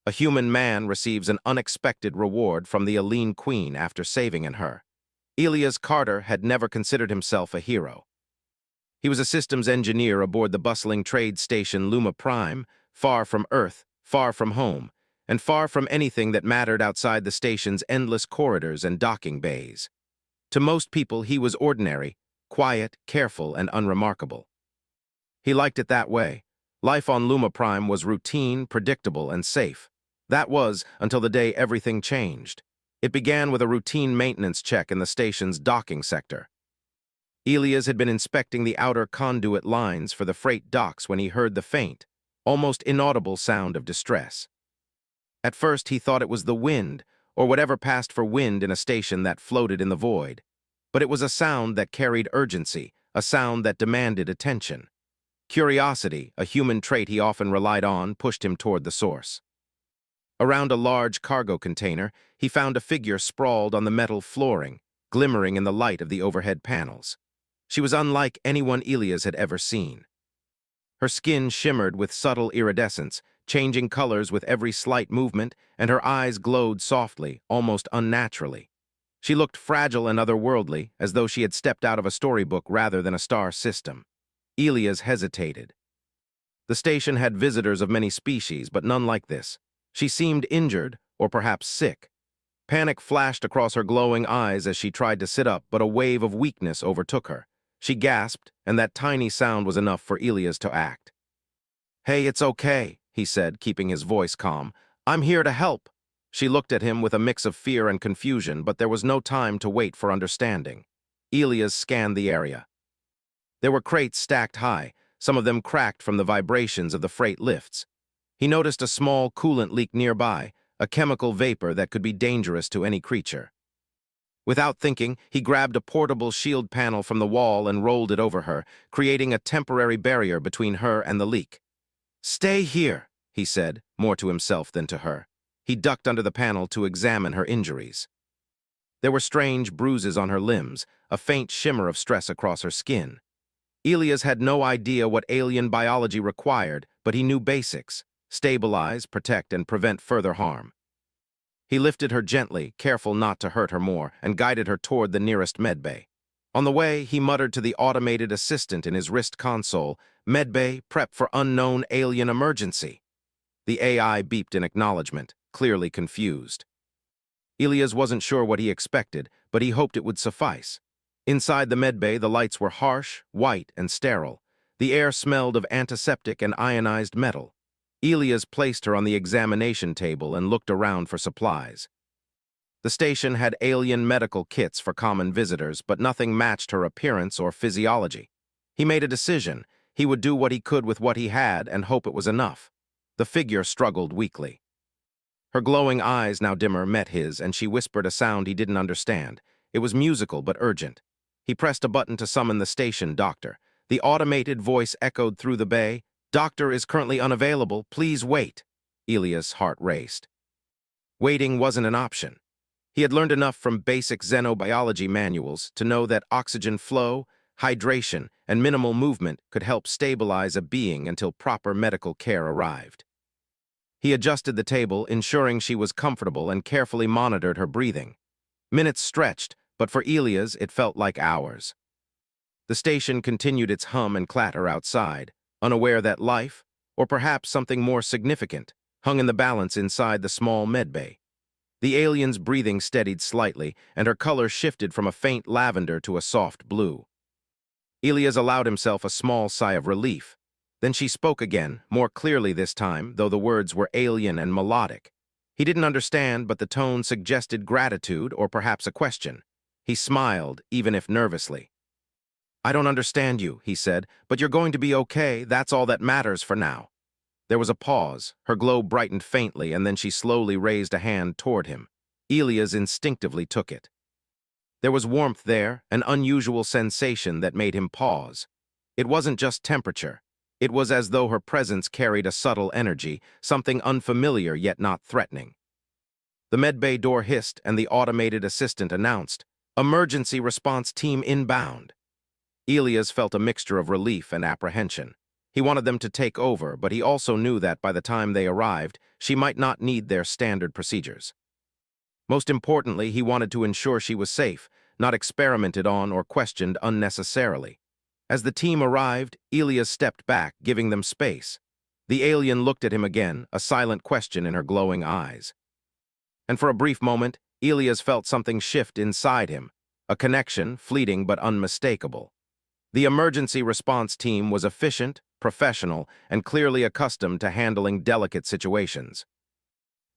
A human man receives an unexpected reward from the Aline Queen after saving her. Elias Carter had never considered himself a hero. He was a systems engineer aboard the bustling trade station Luma Prime, far from Earth, far from home, and far from anything that mattered outside the station's endless corridors and docking bays. To most people, he was ordinary, quiet, careful, and unremarkable. He liked it that way. Life on Luma Prime was routine, predictable, and safe. That was until the day everything changed. It began with a routine maintenance check in the station's docking sector. Elias had been inspecting the outer conduit lines for the freight docks when he heard the faint, almost inaudible sound of distress. At first, he thought it was the wind, or whatever passed for wind in a station that floated in the void. But it was a sound that carried urgency, a sound that demanded attention. Curiosity, a human trait he often relied on, pushed him toward the source. Around a large cargo container, he found a figure sprawled on the metal flooring, glimmering in the light of the overhead panels. She was unlike anyone Elias had ever seen. Her skin shimmered with subtle iridescence, changing colors with every slight movement, and her eyes glowed softly, almost unnaturally. She looked fragile and otherworldly, as though she had stepped out of a storybook rather than a star system. Elias hesitated. The station had visitors of many species, but none like this. She seemed injured, or perhaps sick. Panic flashed across her glowing eyes as she tried to sit up, but a wave of weakness overtook her. She gasped, and that tiny sound was enough for Elias to act. "Hey, it's okay," he said, keeping his voice calm. "I'm here to help." She looked at him with a mix of fear and confusion, but there was no time to wait for understanding. Elias scanned the area. There were crates stacked high, some of them cracked from the vibrations of the freight lifts. He noticed a small coolant leak nearby, a chemical vapor that could be dangerous to any creature. Without thinking, he grabbed a portable shield panel from the wall and rolled it over her, creating a temporary barrier between her and the leak. "Stay here," he said, more to himself than to her. He ducked under the panel to examine her injuries. There were strange bruises on her limbs, a faint shimmer of stress across her skin. Elias had no idea what alien biology required, but he knew basics: stabilize, protect, and prevent further harm. He lifted her gently, careful not to hurt her more, and guided her toward the nearest medbay. On the way, he muttered to the automated assistant in his wrist console, "Medbay, prep for unknown alien emergency." The AI beeped in acknowledgement, clearly confused. Elias wasn't sure what he expected, but he hoped it would suffice. Inside the medbay, the lights were harsh, white, and sterile. The air smelled of antiseptic and ionized metal. Elias placed her on the examination table and looked around for supplies. The station had alien medical kits for common visitors, but nothing matched her appearance or physiology. He made a decision. He would do what he could with what he had and hope it was enough. The figure struggled weakly. Her glowing eyes, now dimmer, met his, and she whispered a sound he didn't understand. It was musical but urgent. He pressed a button to summon the station doctor. The automated voice echoed through the bay, "Doctor is currently unavailable. Please wait." Elias' heart raced. Waiting wasn't an option. He had learned enough from basic xenobiology manuals to know that oxygen flow, hydration, and minimal movement could help stabilize a being until proper medical care arrived. He adjusted the table, ensuring she was comfortable, and carefully monitored her breathing. Minutes stretched, but for Elias it felt like hours. The station continued its hum and clatter outside, unaware that life, or perhaps something more significant, hung in the balance inside the small medbay. The alien's breathing steadied slightly, and her color shifted from a faint lavender to a soft blue. Elias allowed himself a small sigh of relief. Then she spoke again, more clearly this time, though the words were alien and melodic. He didn't understand, but the tone suggested gratitude or perhaps a question. He smiled, even if nervously. "I don't understand you," he said, "but you're going to be okay. That's all that matters for now." There was a pause. Her glow brightened faintly, and then she slowly raised a hand toward him. Elias instinctively took it. There was warmth there, an unusual sensation that made him pause. It wasn't just temperature. It was as though her presence carried a subtle energy, something unfamiliar yet not threatening. The medbay door hissed, and the automated assistant announced, "Emergency response team inbound." Elias felt a mixture of relief and apprehension. He wanted them to take over, but he also knew that by the time they arrived, she might not need their standard procedures. Most importantly, he wanted to ensure she was safe, not experimented on or questioned unnecessarily. As the team arrived, Elias stepped back, giving them space. The alien looked at him again, a silent question in her glowing eyes. And for a brief moment, Elias felt something shift inside him, a connection, fleeting but unmistakable. The emergency response team was efficient, professional, and clearly accustomed to handling delicate situations.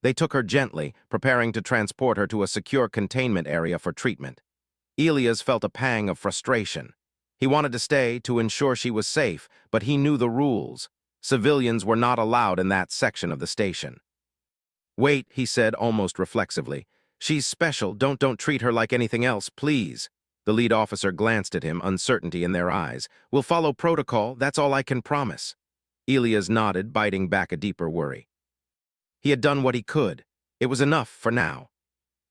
They took her gently, preparing to transport her to a secure containment area for treatment. Elias felt a pang of frustration. He wanted to stay to ensure she was safe, but he knew the rules. Civilians were not allowed in that section of the station. "Wait," he said almost reflexively. "She's special. Don't treat her like anything else, please." The lead officer glanced at him, uncertainty in their eyes. "We'll follow protocol, that's all I can promise." Elias nodded, biting back a deeper worry. He had done what he could. It was enough for now.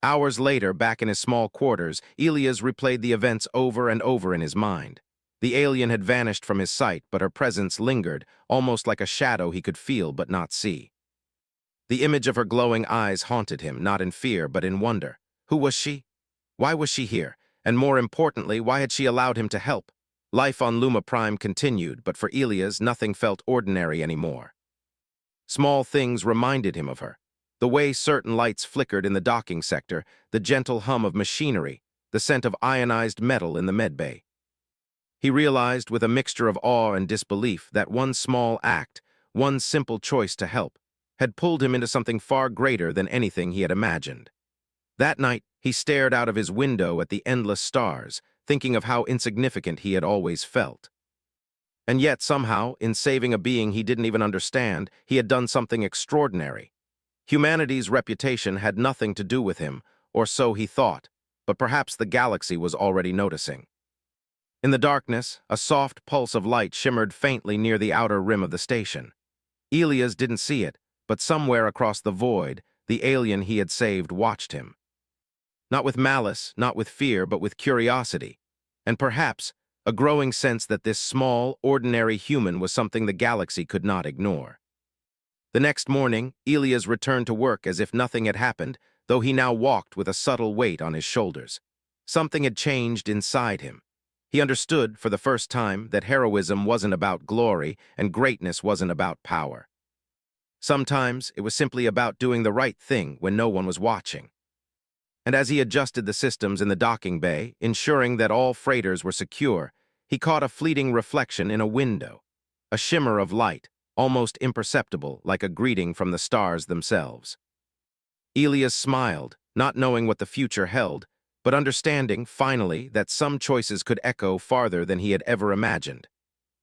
Hours later, back in his small quarters, Elias replayed the events over and over in his mind. The alien had vanished from his sight, but her presence lingered, almost like a shadow he could feel but not see. The image of her glowing eyes haunted him, not in fear, but in wonder. Who was she? Why was she here? And more importantly, why had she allowed him to help? Life on Luma Prime continued, but for Elias, nothing felt ordinary anymore. Small things reminded him of her. The way certain lights flickered in the docking sector, the gentle hum of machinery, the scent of ionized metal in the medbay. He realized with a mixture of awe and disbelief that one small act, one simple choice to help, had pulled him into something far greater than anything he had imagined. That night, he stared out of his window at the endless stars, thinking of how insignificant he had always felt. And yet, somehow, in saving a being he didn't even understand, he had done something extraordinary. Humanity's reputation had nothing to do with him, or so he thought, but perhaps the galaxy was already noticing. In the darkness, a soft pulse of light shimmered faintly near the outer rim of the station. Elias didn't see it, but somewhere across the void, the alien he had saved watched him. Not with malice, not with fear, but with curiosity, and perhaps a growing sense that this small, ordinary human was something the galaxy could not ignore. The next morning, Elias returned to work as if nothing had happened, though he now walked with a subtle weight on his shoulders. Something had changed inside him. He understood, for the first time, that heroism wasn't about glory and greatness wasn't about power. Sometimes it was simply about doing the right thing when no one was watching. And as he adjusted the systems in the docking bay, ensuring that all freighters were secure, he caught a fleeting reflection in a window, a shimmer of light, almost imperceptible, like a greeting from the stars themselves. Elias smiled, not knowing what the future held, but understanding, finally, that some choices could echo farther than he had ever imagined.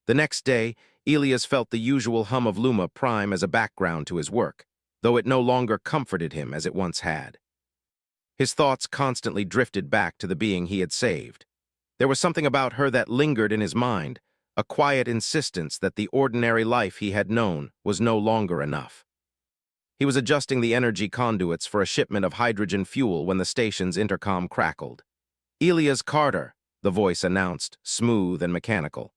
The next day, Elias felt the usual hum of Luma Prime as a background to his work, though it no longer comforted him as it once had. His thoughts constantly drifted back to the being he had saved. There was something about her that lingered in his mind, a quiet insistence that the ordinary life he had known was no longer enough. He was adjusting the energy conduits for a shipment of hydrogen fuel when the station's intercom crackled. "Elias Carter," the voice announced, smooth and mechanical.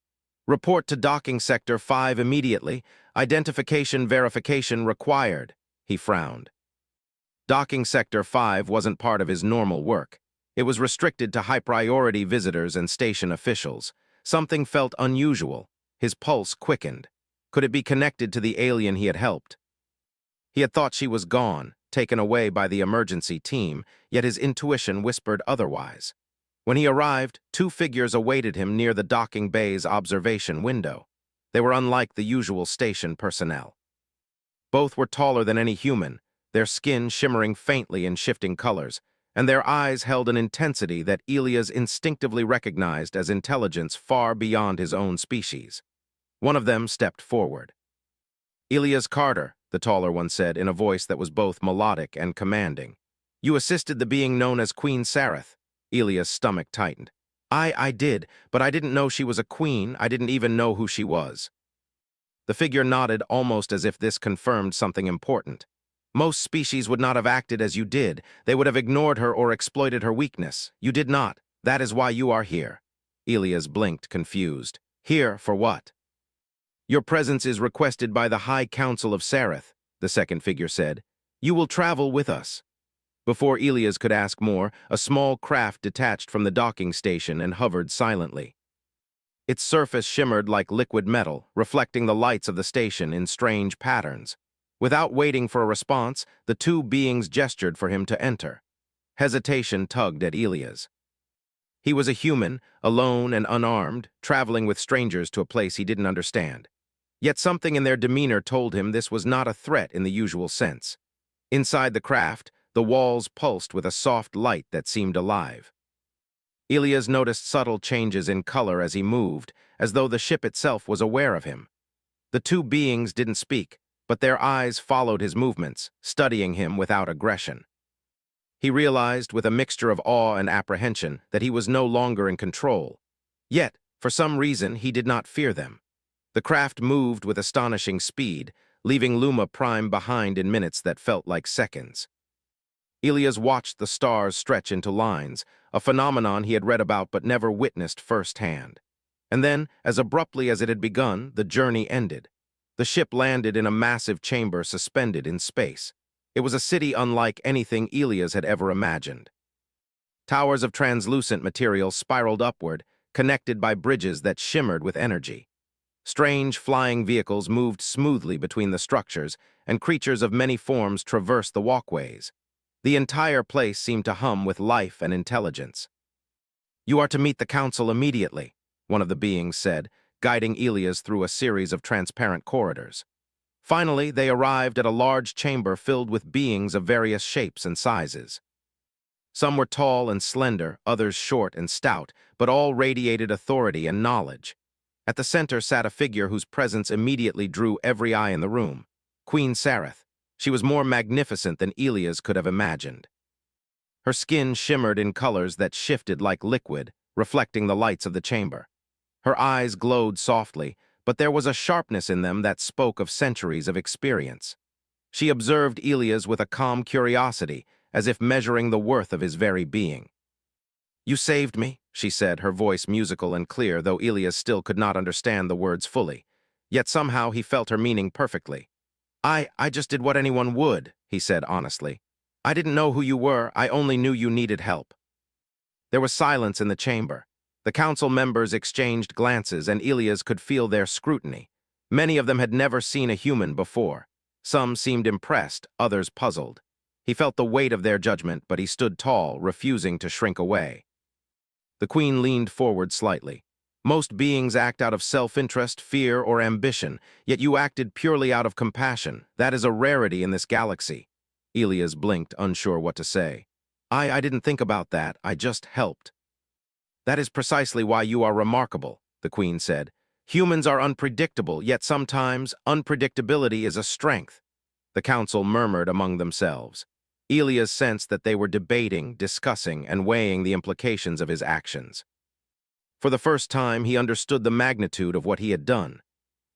"Report to docking sector 5 immediately. Identification verification required." He frowned. Docking sector 5 wasn't part of his normal work. It was restricted to high-priority visitors and station officials. Something felt unusual. His pulse quickened. Could it be connected to the alien he had helped? He had thought she was gone, taken away by the emergency team, yet his intuition whispered otherwise. When he arrived, two figures awaited him near the docking bay's observation window. They were unlike the usual station personnel. Both were taller than any human, their skin shimmering faintly in shifting colors, and their eyes held an intensity that Elias instinctively recognized as intelligence far beyond his own species. One of them stepped forward. "Elias Carter," the taller one said in a voice that was both melodic and commanding. "You assisted the being known as Queen Sareth." Elias' stomach tightened. I did, but I didn't know she was a queen. I didn't even know who she was." The figure nodded almost as if this confirmed something important. "Most species would not have acted as you did. They would have ignored her or exploited her weakness. You did not. That is why you are here." Elias blinked, confused. "Here for what?" "Your presence is requested by the High Council of Sareth." the second figure said. "You will travel with us." Before Elias could ask more, a small craft detached from the docking station and hovered silently. Its surface shimmered like liquid metal, reflecting the lights of the station in strange patterns. Without waiting for a response, the two beings gestured for him to enter. Hesitation tugged at Elias. He was a human, alone and unarmed, traveling with strangers to a place he didn't understand. Yet something in their demeanor told him this was not a threat in the usual sense. Inside the craft, the walls pulsed with a soft light that seemed alive. Elias noticed subtle changes in color as he moved, as though the ship itself was aware of him. The two beings didn't speak, but their eyes followed his movements, studying him without aggression. He realized, with a mixture of awe and apprehension, that he was no longer in control. Yet, for some reason, he did not fear them. The craft moved with astonishing speed, leaving Luma Prime behind in minutes that felt like seconds. Elias watched the stars stretch into lines, a phenomenon he had read about but never witnessed firsthand. And then, as abruptly as it had begun, the journey ended. The ship landed in a massive chamber suspended in space. It was a city unlike anything Elias had ever imagined. Towers of translucent material spiraled upward, connected by bridges that shimmered with energy. Strange flying vehicles moved smoothly between the structures, and creatures of many forms traversed the walkways. The entire place seemed to hum with life and intelligence. "You are to meet the council immediately," one of the beings said, guiding Elias through a series of transparent corridors. Finally, they arrived at a large chamber filled with beings of various shapes and sizes. Some were tall and slender, others short and stout, but all radiated authority and knowledge. At the center sat a figure whose presence immediately drew every eye in the room: Queen Sareth. She was more magnificent than Elias could have imagined. Her skin shimmered in colors that shifted like liquid, reflecting the lights of the chamber. Her eyes glowed softly, but there was a sharpness in them that spoke of centuries of experience. She observed Elias with a calm curiosity, as if measuring the worth of his very being. "You saved me," she said, her voice musical and clear, though Elias still could not understand the words fully. Yet somehow he felt her meaning perfectly. I just did what anyone would," he said honestly. "I didn't know who you were, I only knew you needed help." There was silence in the chamber. The council members exchanged glances, and Elias could feel their scrutiny. Many of them had never seen a human before. Some seemed impressed, others puzzled. He felt the weight of their judgment, but he stood tall, refusing to shrink away. The queen leaned forward slightly. "Most beings act out of self-interest, fear, or ambition, yet you acted purely out of compassion. That is a rarity in this galaxy." Elias blinked, unsure what to say. I didn't think about that, I just helped." "That is precisely why you are remarkable," the queen said. "Humans are unpredictable, yet sometimes unpredictability is a strength." The council murmured among themselves. Elias sensed that they were debating, discussing, and weighing the implications of his actions. For the first time, he understood the magnitude of what he had done.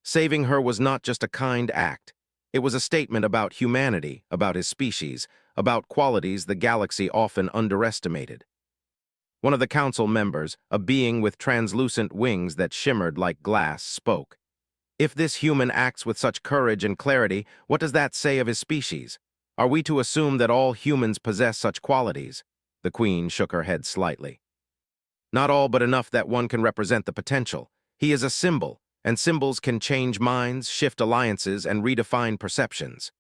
Saving her was not just a kind act. It was a statement about humanity, about his species, about qualities the galaxy often underestimated. One of the council members, a being with translucent wings that shimmered like glass, spoke. "If this human acts with such courage and clarity, what does that say of his species? Are we to assume that all humans possess such qualities?" The queen shook her head slightly. "Not all, but enough that one can represent the potential. He is a symbol, and symbols can change minds, shift alliances, and redefine perceptions."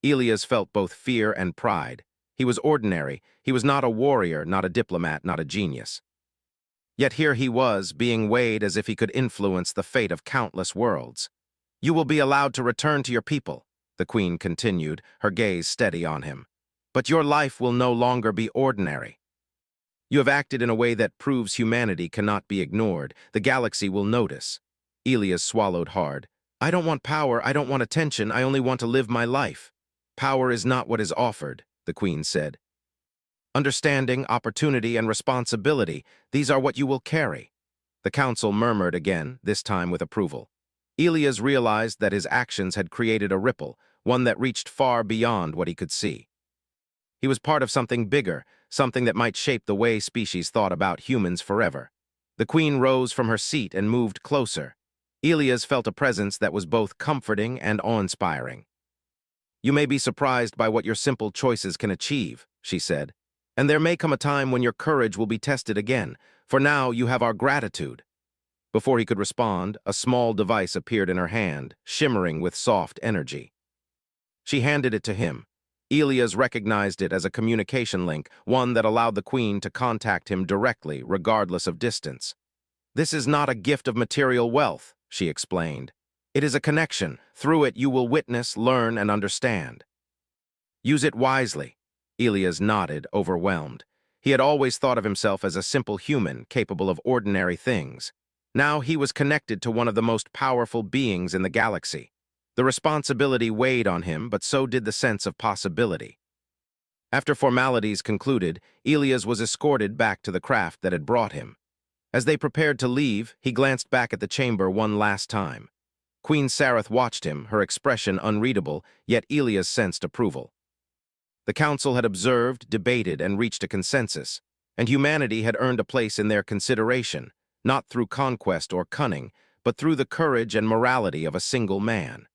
Elias felt both fear and pride. He was ordinary. He was not a warrior, not a diplomat, not a genius. Yet here he was, being weighed as if he could influence the fate of countless worlds. "You will be allowed to return to your people," the queen continued, her gaze steady on him. "But your life will no longer be ordinary. You have acted in a way that proves humanity cannot be ignored. The galaxy will notice." Elias swallowed hard. "I don't want power, I don't want attention, I only want to live my life." "Power is not what is offered," the queen said. "Understanding, opportunity, and responsibility, these are what you will carry." The council murmured again, this time with approval. Elias realized that his actions had created a ripple, one that reached far beyond what he could see. He was part of something bigger, something that might shape the way species thought about humans forever. The queen rose from her seat and moved closer. Elias felt a presence that was both comforting and awe-inspiring. You may be surprised by what your simple choices can achieve, she said. And there may come a time when your courage will be tested again. For now, you have our gratitude. Before he could respond, a small device appeared in her hand, shimmering with soft energy. She handed it to him. Elias recognized it as a communication link, one that allowed the queen to contact him directly, regardless of distance. This is not a gift of material wealth, she explained. It is a connection. Through it, you will witness, learn, and understand. Use it wisely. Elias nodded, overwhelmed. He had always thought of himself as a simple human, capable of ordinary things. Now he was connected to one of the most powerful beings in the galaxy. The responsibility weighed on him, but so did the sense of possibility. After formalities concluded, Elias was escorted back to the craft that had brought him. As they prepared to leave, he glanced back at the chamber one last time. Queen Sareth watched him, her expression unreadable, yet Elias sensed approval. The council had observed, debated, and reached a consensus, and humanity had earned a place in their consideration, not through conquest or cunning, but through the courage and morality of a single man.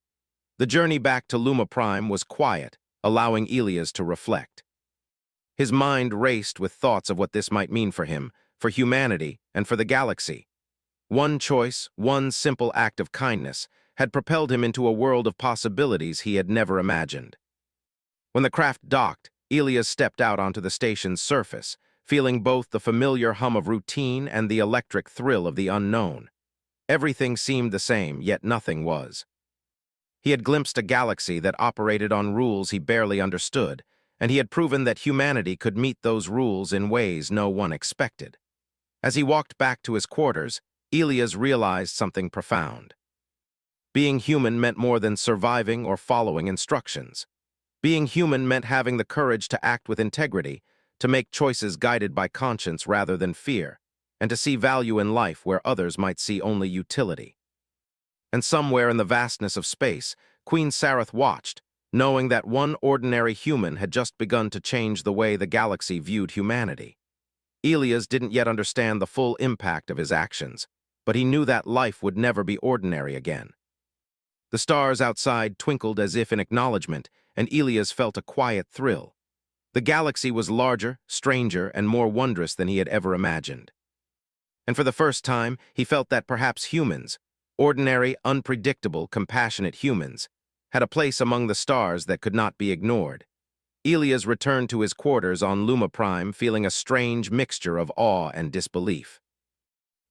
The journey back to Luma Prime was quiet, allowing Elias to reflect. His mind raced with thoughts of what this might mean for him, for humanity, and for the galaxy. One choice, one simple act of kindness, had propelled him into a world of possibilities he had never imagined. When the craft docked, Elias stepped out onto the station's surface, feeling both the familiar hum of routine and the electric thrill of the unknown. Everything seemed the same, yet nothing was. He had glimpsed a galaxy that operated on rules he barely understood, and he had proven that humanity could meet those rules in ways no one expected. As he walked back to his quarters, Elias realized something profound. Being human meant more than surviving or following instructions. Being human meant having the courage to act with integrity, to make choices guided by conscience rather than fear, and to see value in life where others might see only utility. And somewhere in the vastness of space, Queen Sareth watched, knowing that one ordinary human had just begun to change the way the galaxy viewed humanity. Elias didn't yet understand the full impact of his actions, but he knew that life would never be ordinary again. The stars outside twinkled as if in acknowledgement, and Elias felt a quiet thrill. The galaxy was larger, stranger, and more wondrous than he had ever imagined. And for the first time, he felt that perhaps humans, ordinary, unpredictable, compassionate humans, had a place among the stars that could not be ignored. Elias returned to his quarters on Luma Prime feeling a strange mixture of awe and disbelief.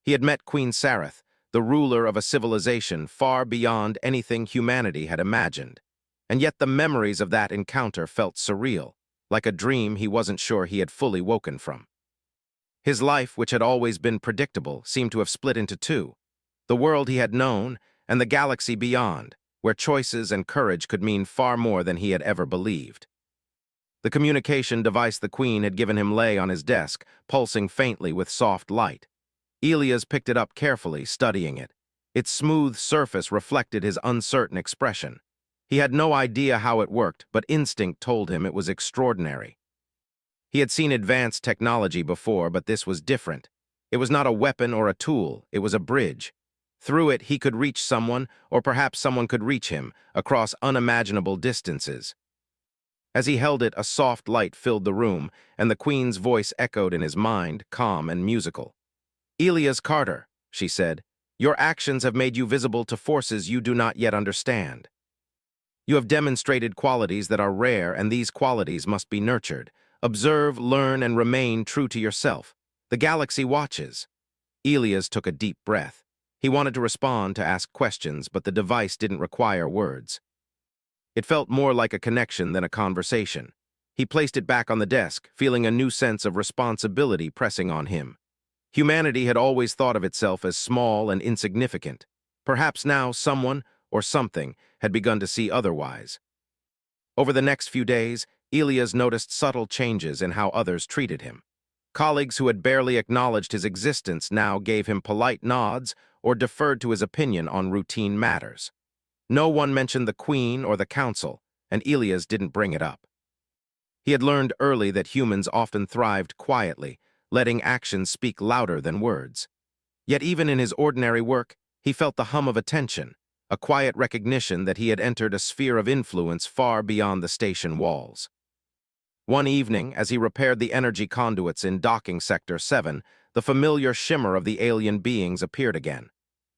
He had met Queen Sareth, the ruler of a civilization far beyond anything humanity had imagined, and yet the memories of that encounter felt surreal, like a dream he wasn't sure he had fully woken from. His life, which had always been predictable, seemed to have split into two: the world he had known and the galaxy beyond, where choices and courage could mean far more than he had ever believed. The communication device the Queen had given him lay on his desk, pulsing faintly with soft light. Elias picked it up carefully, studying it. Its smooth surface reflected his uncertain expression. He had no idea how it worked, but instinct told him it was extraordinary. He had seen advanced technology before, but this was different. It was not a weapon or a tool, it was a bridge. Through it, he could reach someone, or perhaps someone could reach him, across unimaginable distances. As he held it, a soft light filled the room, and the Queen's voice echoed in his mind, calm and musical. "Elias Carter," she said, "your actions have made you visible to forces you do not yet understand. You have demonstrated qualities that are rare, and these qualities must be nurtured. Observe, learn, and remain true to yourself. The galaxy watches." Elias took a deep breath. He wanted to respond, to ask questions, but the device didn't require words. It felt more like a connection than a conversation. He placed it back on the desk, feeling a new sense of responsibility pressing on him. Humanity had always thought of itself as small and insignificant. Perhaps now someone, or something, had begun to see otherwise. Over the next few days, Elias noticed subtle changes in how others treated him. Colleagues who had barely acknowledged his existence now gave him polite nods or deferred to his opinion on routine matters. No one mentioned the Queen or the Council, and Elias didn't bring it up. He had learned early that humans often thrived quietly, letting actions speak louder than words. Yet even in his ordinary work, he felt the hum of attention, a quiet recognition that he had entered a sphere of influence far beyond the station walls. One evening, as he repaired the energy conduits in Docking Sector 7, the familiar shimmer of the alien beings appeared again.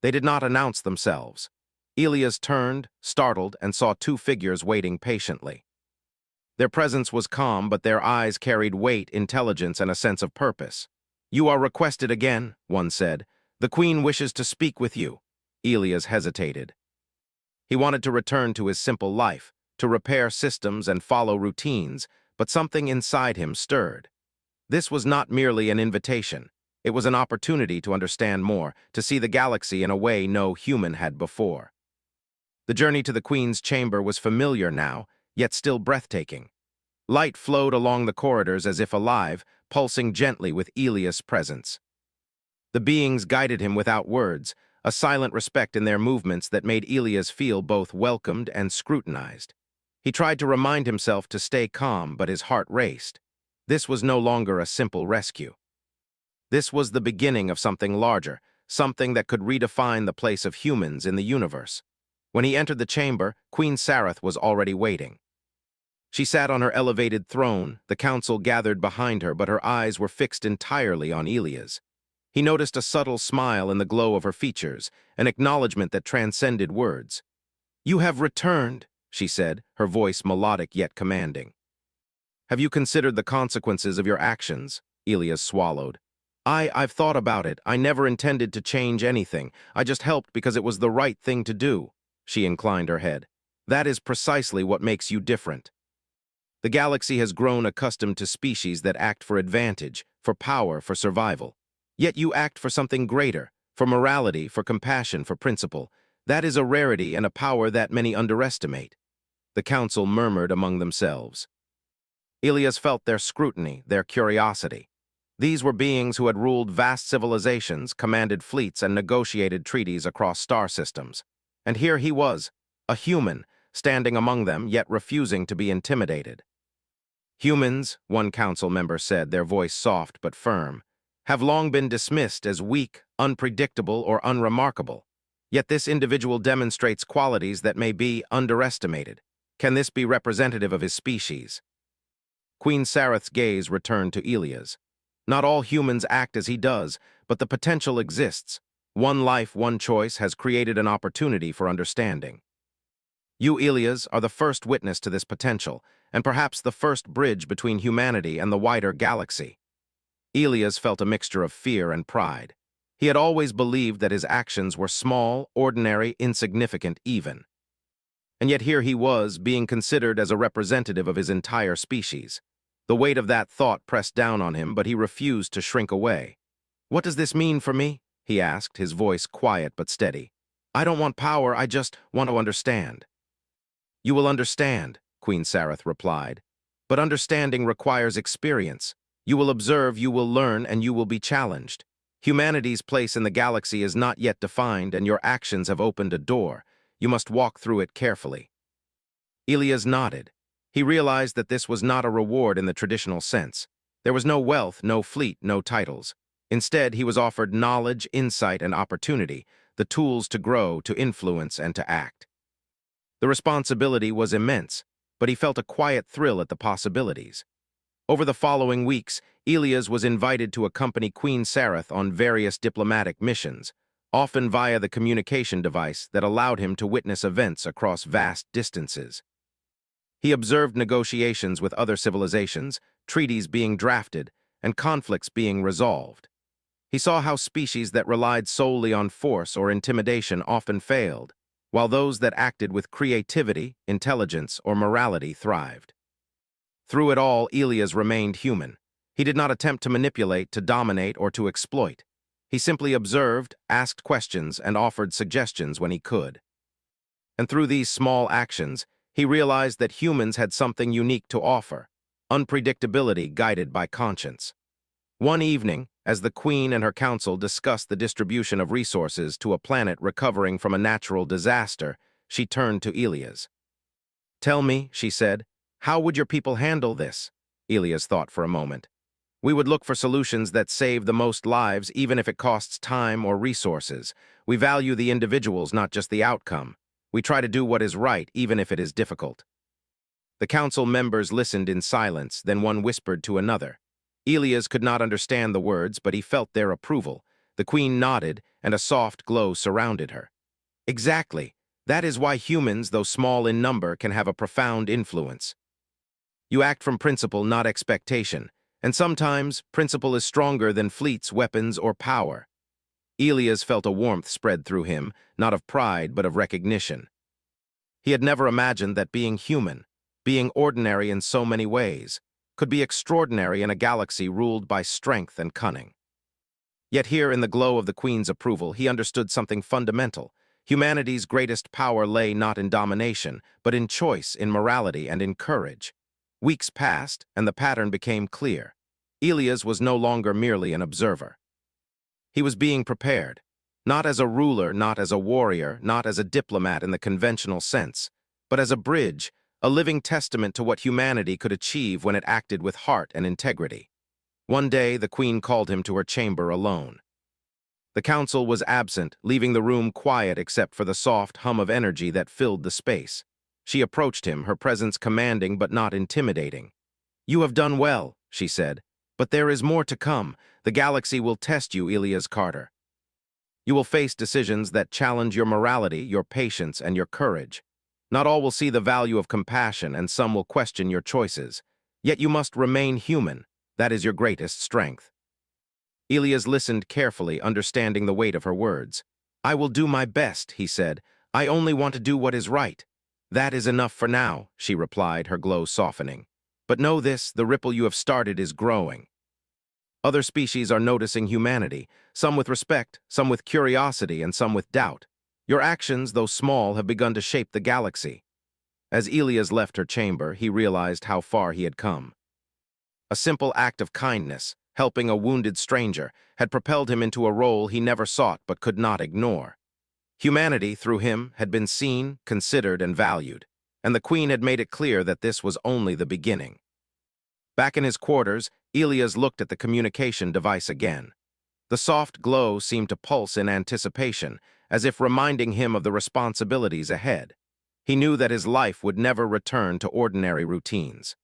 They did not announce themselves. Elias turned, startled, and saw two figures waiting patiently. Their presence was calm, but their eyes carried weight, intelligence, and a sense of purpose. "You are requested again," one said. "The Queen wishes to speak with you." Elias hesitated. He wanted to return to his simple life, to repair systems and follow routines, but something inside him stirred. This was not merely an invitation. It was an opportunity to understand more, to see the galaxy in a way no human had before. The journey to the Queen's chamber was familiar now, yet still breathtaking. Light flowed along the corridors as if alive, pulsing gently with Elias' presence. The beings guided him without words, a silent respect in their movements that made Elias feel both welcomed and scrutinized. He tried to remind himself to stay calm, but his heart raced. This was no longer a simple rescue. This was the beginning of something larger, something that could redefine the place of humans in the universe. When he entered the chamber, Queen Sareth was already waiting. She sat on her elevated throne, the council gathered behind her, but her eyes were fixed entirely on Elias. He noticed a subtle smile in the glow of her features, an acknowledgement that transcended words. "You have returned," she said, her voice melodic yet commanding. "Have you considered the consequences of your actions?" Elias swallowed. I've thought about it. I never intended to change anything. I just helped because it was the right thing to do." She inclined her head. "That is precisely what makes you different. The galaxy has grown accustomed to species that act for advantage, for power, for survival. Yet you act for something greater, for morality, for compassion, for principle. That is a rarity and a power that many underestimate." The council murmured among themselves. Elias felt their scrutiny, their curiosity. These were beings who had ruled vast civilizations, commanded fleets, and negotiated treaties across star systems. And here he was, a human, standing among them, yet refusing to be intimidated. "Humans," one council member said, their voice soft but firm, "have long been dismissed as weak, unpredictable, or unremarkable. Yet this individual demonstrates qualities that may be underestimated. Can this be representative of his species?" Queen Sareth's gaze returned to Elias. "Not all humans act as he does, but the potential exists. One life, one choice has created an opportunity for understanding. You, Elias, are the first witness to this potential, and perhaps the first bridge between humanity and the wider galaxy." Elias felt a mixture of fear and pride. He had always believed that his actions were small, ordinary, insignificant even. And yet here he was, being considered as a representative of his entire species. The weight of that thought pressed down on him, but he refused to shrink away. "What does this mean for me?" he asked, his voice quiet but steady. "I don't want power, I just want to understand." "You will understand," Queen Sareth replied. "But understanding requires experience. You will observe, you will learn, and you will be challenged. Humanity's place in the galaxy is not yet defined, and your actions have opened a door. You must walk through it carefully." Elias nodded. He realized that this was not a reward in the traditional sense. There was no wealth, no fleet, no titles. Instead, he was offered knowledge, insight, and opportunity, the tools to grow, to influence, and to act. The responsibility was immense, but he felt a quiet thrill at the possibilities. Over the following weeks, Elias was invited to accompany Queen Sareth on various diplomatic missions, often via the communication device that allowed him to witness events across vast distances. He observed negotiations with other civilizations, treaties being drafted, and conflicts being resolved. He saw how species that relied solely on force or intimidation often failed, while those that acted with creativity, intelligence, or morality thrived. Through it all, Elias remained human. He did not attempt to manipulate, to dominate, or to exploit. He simply observed, asked questions, and offered suggestions when he could. And through these small actions, he realized that humans had something unique to offer, unpredictability guided by conscience. One evening, as the Queen and her council discussed the distribution of resources to a planet recovering from a natural disaster, she turned to Elias. "Tell me," she said, "how would your people handle this?" Elias thought for a moment. We would look for solutions that save the most lives, even if it costs time or resources. We value the individuals, not just the outcome. We try to do what is right, even if it is difficult. The council members listened in silence, then one whispered to another. Elias could not understand the words, but he felt their approval. The queen nodded, and a soft glow surrounded her. Exactly. That is why humans, though small in number, can have a profound influence. You act from principle, not expectation. And sometimes, principle is stronger than fleets, weapons, or power. Elias felt a warmth spread through him, not of pride, but of recognition. He had never imagined that being human, being ordinary in so many ways, could be extraordinary in a galaxy ruled by strength and cunning. Yet here, in the glow of the Queen's approval, he understood something fundamental. Humanity's greatest power lay not in domination, but in choice, in morality, and in courage. Weeks passed, and the pattern became clear. Elias was no longer merely an observer. He was being prepared, not as a ruler, not as a warrior, not as a diplomat in the conventional sense, but as a bridge, a living testament to what humanity could achieve when it acted with heart and integrity. One day, the Queen called him to her chamber alone. The council was absent, leaving the room quiet except for the soft hum of energy that filled the space. She approached him, her presence commanding but not intimidating. "You have done well," she said, "but there is more to come. The galaxy will test you, Elias Carter. You will face decisions that challenge your morality, your patience, and your courage. Not all will see the value of compassion, and some will question your choices. Yet you must remain human. That is your greatest strength." Elias listened carefully, understanding the weight of her words. "I will do my best," he said. "I only want to do what is right." "That is enough for now," she replied, her glow softening. "But know this, the ripple you have started is growing. Other species are noticing humanity, some with respect, some with curiosity, and some with doubt. Your actions, though small, have begun to shape the galaxy." As Elias left her chamber, he realized how far he had come. A simple act of kindness, helping a wounded stranger, had propelled him into a role he never sought but could not ignore. Humanity, through him, had been seen, considered, and valued, and the Queen had made it clear that this was only the beginning. Back in his quarters, Elias looked at the communication device again. The soft glow seemed to pulse in anticipation, as if reminding him of the responsibilities ahead. He knew that his life would never return to ordinary routines.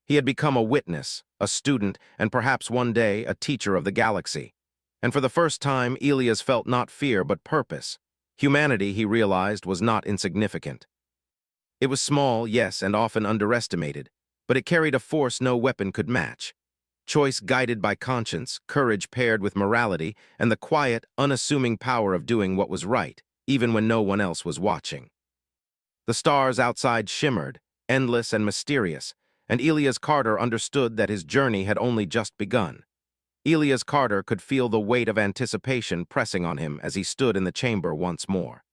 He had become a witness, a student, and perhaps one day a teacher of the galaxy. And for the first time, Elias felt not fear but purpose. Humanity, he realized, was not insignificant. It was small, yes, and often underestimated, but it carried a force no weapon could match. Choice guided by conscience, courage paired with morality, and the quiet, unassuming power of doing what was right, even when no one else was watching. The stars outside shimmered, endless and mysterious, and Elias Carter understood that his journey had only just begun. Elias Carter could feel the weight of anticipation pressing on him as he stood in the chamber once more.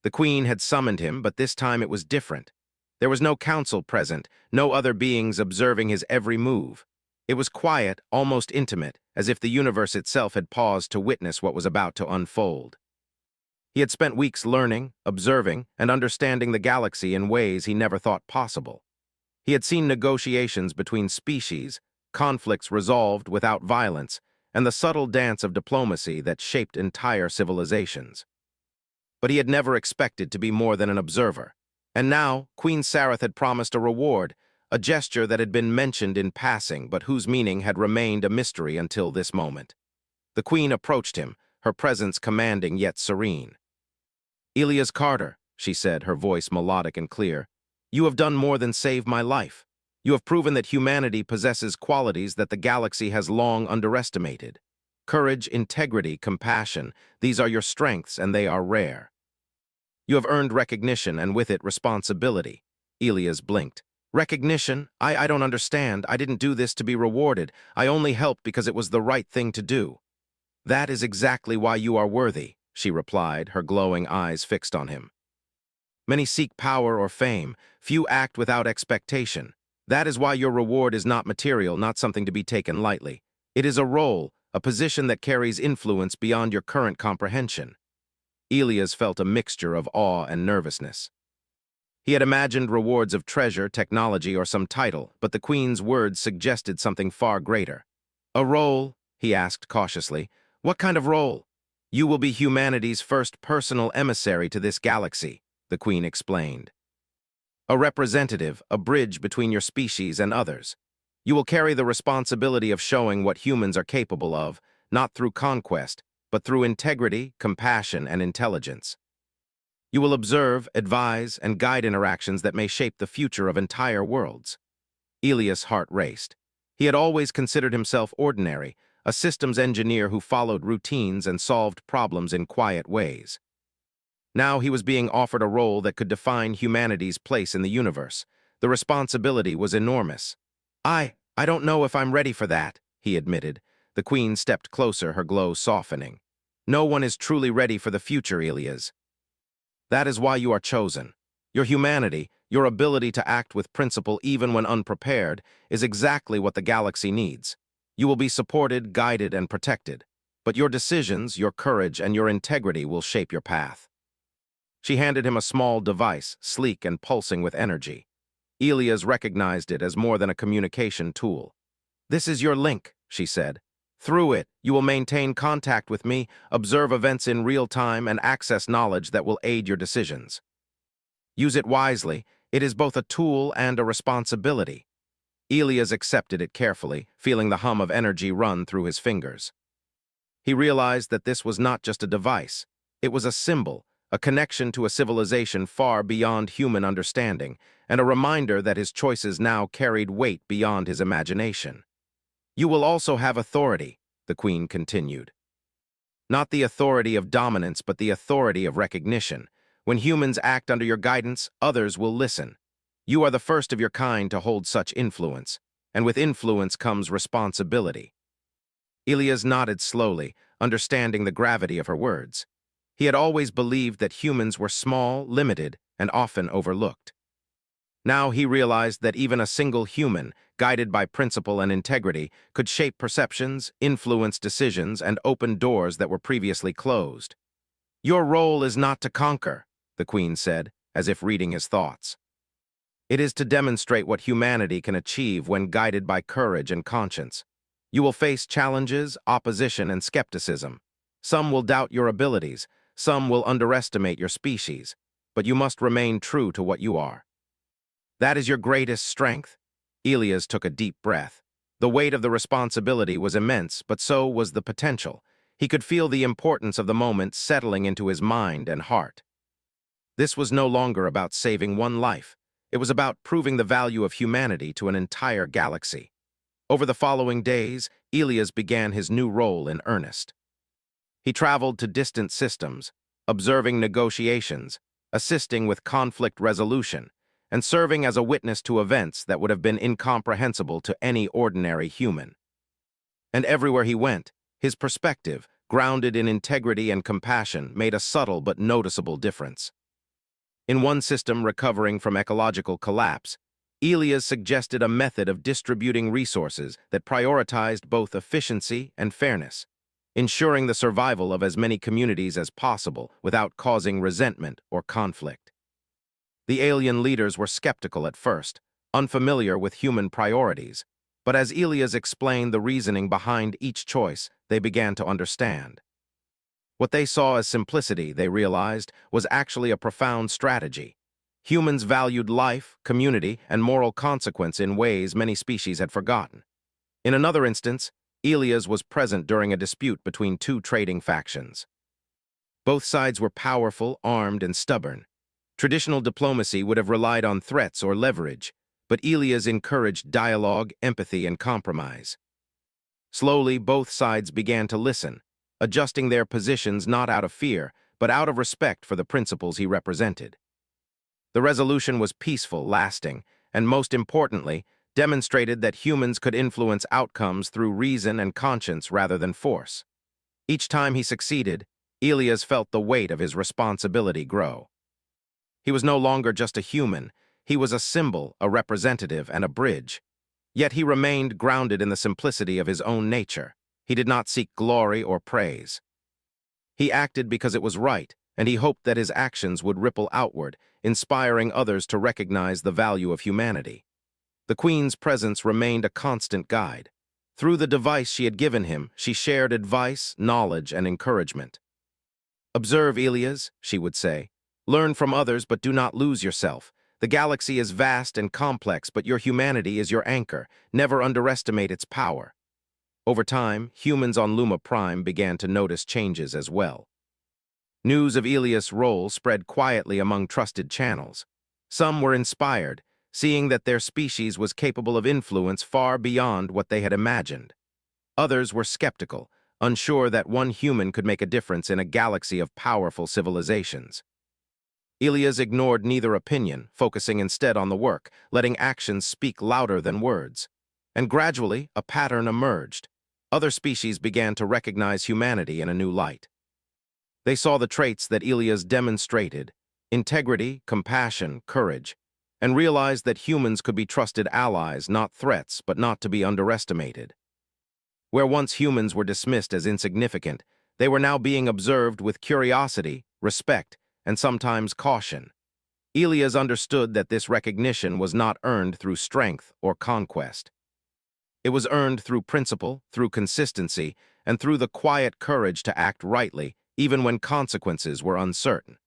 The Queen had summoned him, but this time it was different. There was no council present, no other beings observing his every move. It was quiet, almost intimate, as if the universe itself had paused to witness what was about to unfold. He had spent weeks learning, observing, and understanding the galaxy in ways he never thought possible. He had seen negotiations between species, conflicts resolved without violence, and the subtle dance of diplomacy that shaped entire civilizations. But he had never expected to be more than an observer. And now, Queen Sareth had promised a reward, a gesture that had been mentioned in passing but whose meaning had remained a mystery until this moment. The Queen approached him, her presence commanding yet serene. "Elias Carter," she said, her voice melodic and clear, "you have done more than save my life. You have proven that humanity possesses qualities that the galaxy has long underestimated. Courage, integrity, compassion, these are your strengths and they are rare. You have earned recognition and with it responsibility." Elias blinked. "Recognition? I don't understand. I didn't do this to be rewarded. I only helped because it was the right thing to do." "That is exactly why you are worthy," she replied, her glowing eyes fixed on him. "Many seek power or fame. Few act without expectation. That is why your reward is not material, not something to be taken lightly. It is a role, a position that carries influence beyond your current comprehension." Elias felt a mixture of awe and nervousness. He had imagined rewards of treasure, technology, or some title, but the Queen's words suggested something far greater. "A role?" he asked cautiously. "What kind of role?" "You will be humanity's first personal emissary to this galaxy," the Queen explained. "A representative, a bridge between your species and others. You will carry the responsibility of showing what humans are capable of, not through conquest, but through integrity, compassion, and intelligence. You will observe, advise, and guide interactions that may shape the future of entire worlds." Elias' heart raced. He had always considered himself ordinary, a systems engineer who followed routines and solved problems in quiet ways. Now he was being offered a role that could define humanity's place in the universe. The responsibility was enormous. I don't know if I'm ready for that," he admitted. The Queen stepped closer, her glow softening. "No one is truly ready for the future, Elias. That is why you are chosen. Your humanity, your ability to act with principle even when unprepared, is exactly what the galaxy needs. You will be supported, guided, and protected. But your decisions, your courage, and your integrity will shape your path." She handed him a small device, sleek and pulsing with energy. Elias recognized it as more than a communication tool. "This is your link," she said. "Through it, you will maintain contact with me, observe events in real time, and access knowledge that will aid your decisions. Use it wisely. It is both a tool and a responsibility." Elias accepted it carefully, feeling the hum of energy run through his fingers. He realized that this was not just a device. It was a symbol, a connection to a civilization far beyond human understanding, and a reminder that his choices now carried weight beyond his imagination. "You will also have authority," the Queen continued. "Not the authority of dominance, but the authority of recognition. When humans act under your guidance, others will listen. You are the first of your kind to hold such influence, and with influence comes responsibility." Elias nodded slowly, understanding the gravity of her words. He had always believed that humans were small, limited, and often overlooked. Now he realized that even a single human, guided by principle and integrity, could shape perceptions, influence decisions, and open doors that were previously closed. "Your role is not to conquer," the Queen said, as if reading his thoughts. "It is to demonstrate what humanity can achieve when guided by courage and conscience. You will face challenges, opposition, and skepticism. Some will doubt your abilities, some will underestimate your species, but you must remain true to what you are. That is your greatest strength." Elias took a deep breath. The weight of the responsibility was immense, but so was the potential. He could feel the importance of the moment settling into his mind and heart. This was no longer about saving one life. It was about proving the value of humanity to an entire galaxy. Over the following days, Elias began his new role in earnest. He traveled to distant systems, observing negotiations, assisting with conflict resolution, and serving as a witness to events that would have been incomprehensible to any ordinary human. And everywhere he went, his perspective, grounded in integrity and compassion, made a subtle but noticeable difference. In one system recovering from ecological collapse, Elias suggested a method of distributing resources that prioritized both efficiency and fairness, ensuring the survival of as many communities as possible without causing resentment or conflict. The alien leaders were skeptical at first, unfamiliar with human priorities, but as Elias explained the reasoning behind each choice, they began to understand. What they saw as simplicity, they realized, was actually a profound strategy. Humans valued life, community, and moral consequence in ways many species had forgotten. In another instance, Elias was present during a dispute between two trading factions. Both sides were powerful, armed, and stubborn. Traditional diplomacy would have relied on threats or leverage, but Elias encouraged dialogue, empathy, and compromise. Slowly, both sides began to listen, adjusting their positions not out of fear, but out of respect for the principles he represented. The resolution was peaceful, lasting, and most importantly, demonstrated that humans could influence outcomes through reason and conscience rather than force. Each time he succeeded, Elias felt the weight of his responsibility grow. He was no longer just a human. He was a symbol, a representative, and a bridge. Yet he remained grounded in the simplicity of his own nature. He did not seek glory or praise. He acted because it was right, and he hoped that his actions would ripple outward, inspiring others to recognize the value of humanity. The Queen's presence remained a constant guide. Through the device she had given him, she shared advice, knowledge, and encouragement. "Observe, Elias," she would say. "Learn from others, but do not lose yourself. The galaxy is vast and complex, but your humanity is your anchor. Never underestimate its power." Over time, humans on Luma Prime began to notice changes as well. News of Elias' role spread quietly among trusted channels. Some were inspired, seeing that their species was capable of influence far beyond what they had imagined. Others were skeptical, unsure that one human could make a difference in a galaxy of powerful civilizations. Elias ignored neither opinion, focusing instead on the work, letting actions speak louder than words. And gradually, a pattern emerged. Other species began to recognize humanity in a new light. They saw the traits that Elias demonstrated: integrity, compassion, courage, and realized that humans could be trusted allies, not threats, but not to be underestimated. Where once humans were dismissed as insignificant, they were now being observed with curiosity, respect, and sometimes caution. Elias understood that this recognition was not earned through strength or conquest. It was earned through principle, through consistency, and through the quiet courage to act rightly, even when consequences were uncertain.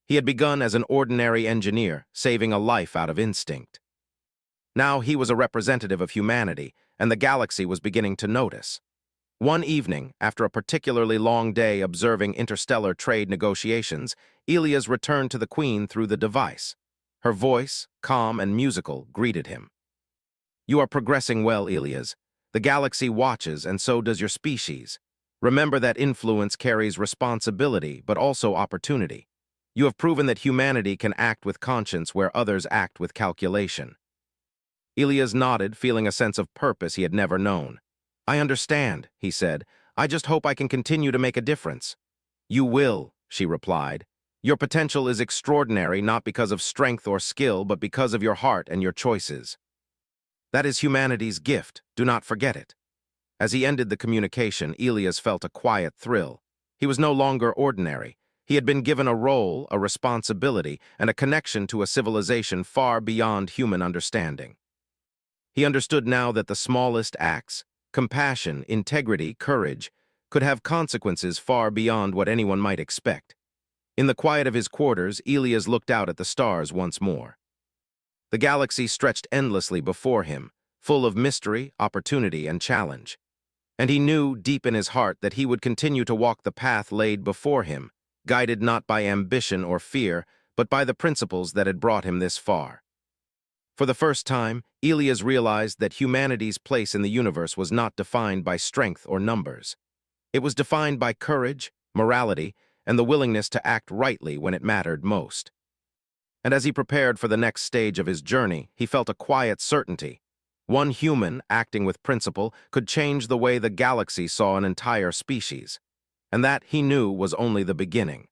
He had begun as an ordinary engineer, saving a life out of instinct. Now he was a representative of humanity, and the galaxy was beginning to notice. One evening, after a particularly long day observing interstellar trade negotiations, Elias returned to the Queen through the device. Her voice, calm and musical, greeted him. "You are progressing well, Elias. The galaxy watches, and so does your species. Remember that influence carries responsibility, but also opportunity. You have proven that humanity can act with conscience where others act with calculation." Elias nodded, feeling a sense of purpose he had never known. "I understand," he said. "I just hope I can continue to make a difference." "You will," she replied. "Your potential is extraordinary, not because of strength or skill, but because of your heart and your choices. That is humanity's gift. Do not forget it." As he ended the communication, Elias felt a quiet thrill. He was no longer ordinary. He had been given a role, a responsibility, and a connection to a civilization far beyond human understanding. He understood now that the smallest acts, compassion, integrity, courage, could have consequences far beyond what anyone might expect. In the quiet of his quarters, Elias looked out at the stars once more. The galaxy stretched endlessly before him, full of mystery, opportunity, and challenge. And he knew, deep in his heart, that he would continue to walk the path laid before him, guided not by ambition or fear, but by the principles that had brought him this far. For the first time, Elias realized that humanity's place in the universe was not defined by strength or numbers. It was defined by courage, morality, and the willingness to act rightly when it mattered most. And as he prepared for the next stage of his journey, he felt a quiet certainty. One human, acting with principle, could change the way the galaxy saw an entire species. And that, he knew, was only the beginning.